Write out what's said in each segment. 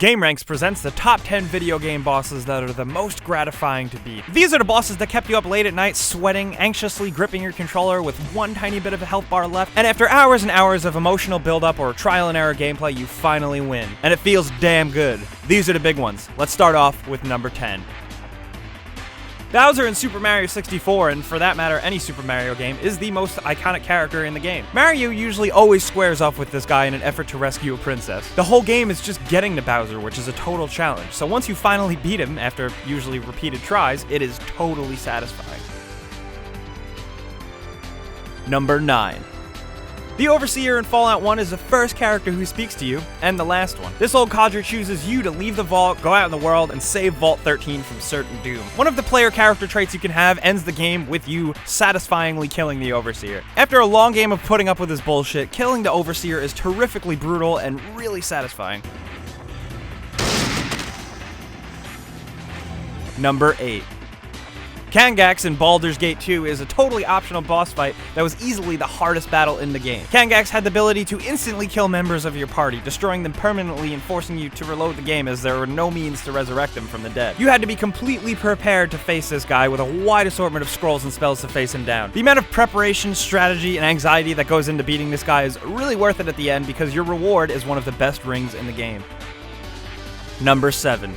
GameRanx presents the top 10 video game bosses that are the most gratifying to beat. These are the bosses that kept you up late at night, sweating, anxiously gripping your controller with one tiny bit of a health bar left, and after hours and hours of emotional build-up or trial and error gameplay, you finally win. And it feels damn good. These are the big ones. Let's start off with number 10. Bowser in Super Mario 64, and for that matter any Super Mario game, is the most iconic character in the game. Mario usually always squares off with this guy in an effort to rescue a princess. The whole game is just getting to Bowser, which is a total challenge, so once you finally beat him, after usually repeated tries, it is totally satisfying. Number 9. The Overseer in Fallout 1 is the first character who speaks to you, and the last one. This old codger chooses you to leave the vault, go out in the world, and save Vault 13 from certain doom. One of the player character traits you can have ends the game with you satisfyingly killing the Overseer. After a long game of putting up with his bullshit, killing the Overseer is terrifically brutal and really satisfying. Number 8. Kangax in Baldur's Gate 2 is a totally optional boss fight that was easily the hardest battle in the game. Kangax had the ability to instantly kill members of your party, destroying them permanently and forcing you to reload the game as there were no means to resurrect them from the dead. You had to be completely prepared to face this guy with a wide assortment of scrolls and spells to face him down. The amount of preparation, strategy, and anxiety that goes into beating this guy is really worth it at the end because your reward is one of the best rings in the game. Number 7.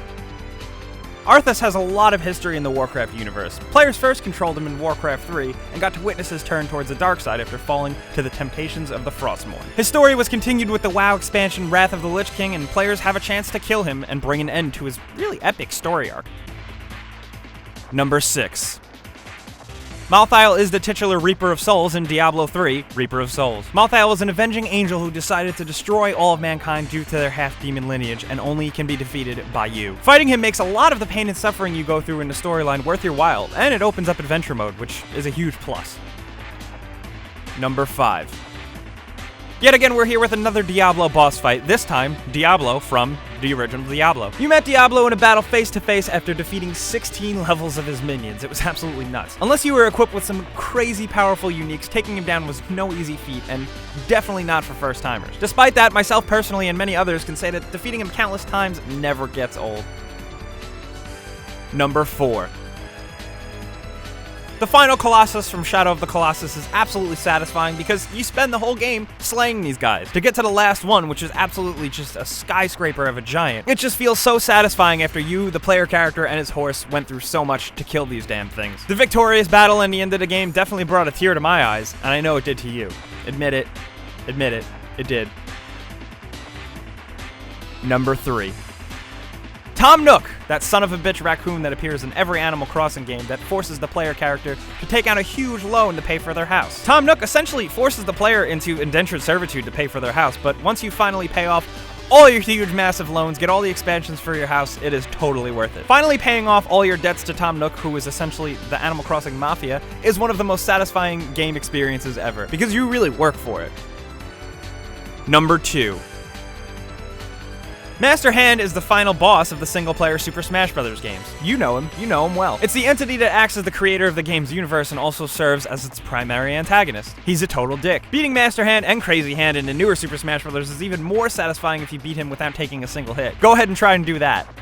Arthas has a lot of history in the Warcraft universe. Players first controlled him in Warcraft 3 and got to witness his turn towards the dark side after falling to the temptations of the Frostmourne. His story was continued with the WoW expansion Wrath of the Lich King, and players have a chance to kill him and bring an end to his really epic story arc. Number 6. Malthael is the titular Reaper of Souls in Diablo 3, Reaper of Souls. Malthael is an avenging angel who decided to destroy all of mankind due to their half-demon lineage and only can be defeated by you. Fighting him makes a lot of the pain and suffering you go through in the storyline worth your while, and it opens up adventure mode, which is a huge plus. Number 5. Yet again, we're here with another Diablo boss fight, this time Diablo from the original Diablo. You met Diablo in a battle face-to-face after defeating 16 levels of his minions. It was absolutely nuts. Unless you were equipped with some crazy powerful uniques, taking him down was no easy feat, and definitely not for first-timers. Despite that, myself personally and many others can say that defeating him countless times never gets old. Number 4. The final Colossus from Shadow of the Colossus is absolutely satisfying because you spend the whole game slaying these guys. To get to the last one, which is absolutely just a skyscraper of a giant, it just feels so satisfying after you, the player character, and his horse went through so much to kill these damn things. The victorious battle and the end of the game definitely brought a tear to my eyes, and I know it did to you. Admit it. Admit it. It did. Number 3. Tom Nook, that son of a bitch raccoon that appears in every Animal Crossing game that forces the player character to take out a huge loan to pay for their house. Tom Nook essentially forces the player into indentured servitude to pay for their house, but once you finally pay off all your huge massive loans, get all the expansions for your house, it is totally worth it. Finally paying off all your debts to Tom Nook, who is essentially the Animal Crossing Mafia, is one of the most satisfying game experiences ever, because you really work for it. Number 2. Master Hand is the final boss of the single-player Super Smash Bros. Games. You know him well. It's the entity that acts as the creator of the game's universe and also serves as its primary antagonist. He's a total dick. Beating Master Hand and Crazy Hand in the newer Super Smash Bros. Is even more satisfying if you beat him without taking a single hit. Go ahead and try and do that.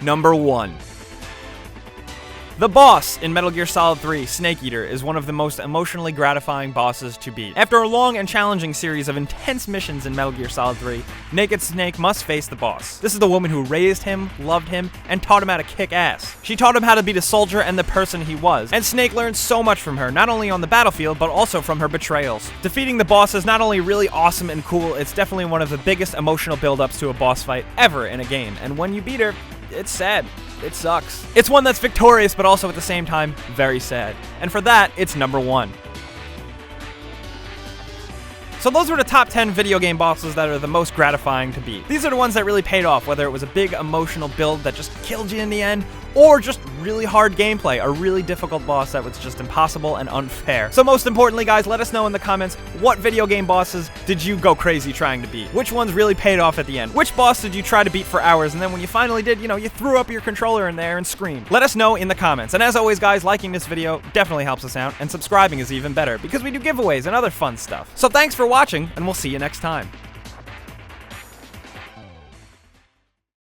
Number 1. The boss in Metal Gear Solid 3, Snake Eater, is one of the most emotionally gratifying bosses to beat. After a long and challenging series of intense missions in Metal Gear Solid 3, Naked Snake must face the boss. This is the woman who raised him, loved him, and taught him how to kick ass. She taught him how to be the soldier and the person he was, and Snake learned so much from her, not only on the battlefield, but also from her betrayals. Defeating the boss is not only really awesome and cool, it's definitely one of the biggest emotional build-ups to a boss fight ever in a game, and when you beat her, it's sad. It sucks. It's one that's victorious, but also at the same time, very sad. And for that, it's number 1. So those were the top 10 video game bosses that are the most gratifying to beat. These are the ones that really paid off, whether it was a big emotional build that just killed you in the end, or just really hard gameplay, a really difficult boss that was just impossible and unfair. So most importantly, guys, let us know in the comments, what video game bosses did you go crazy trying to beat? Which ones really paid off at the end? Which boss did you try to beat for hours, and then when you finally did, you threw up your controller in there and screamed? Let us know in the comments. And as always, guys, liking this video definitely helps us out, and subscribing is even better, because we do giveaways and other fun stuff. So thanks for watching, and we'll see you next time.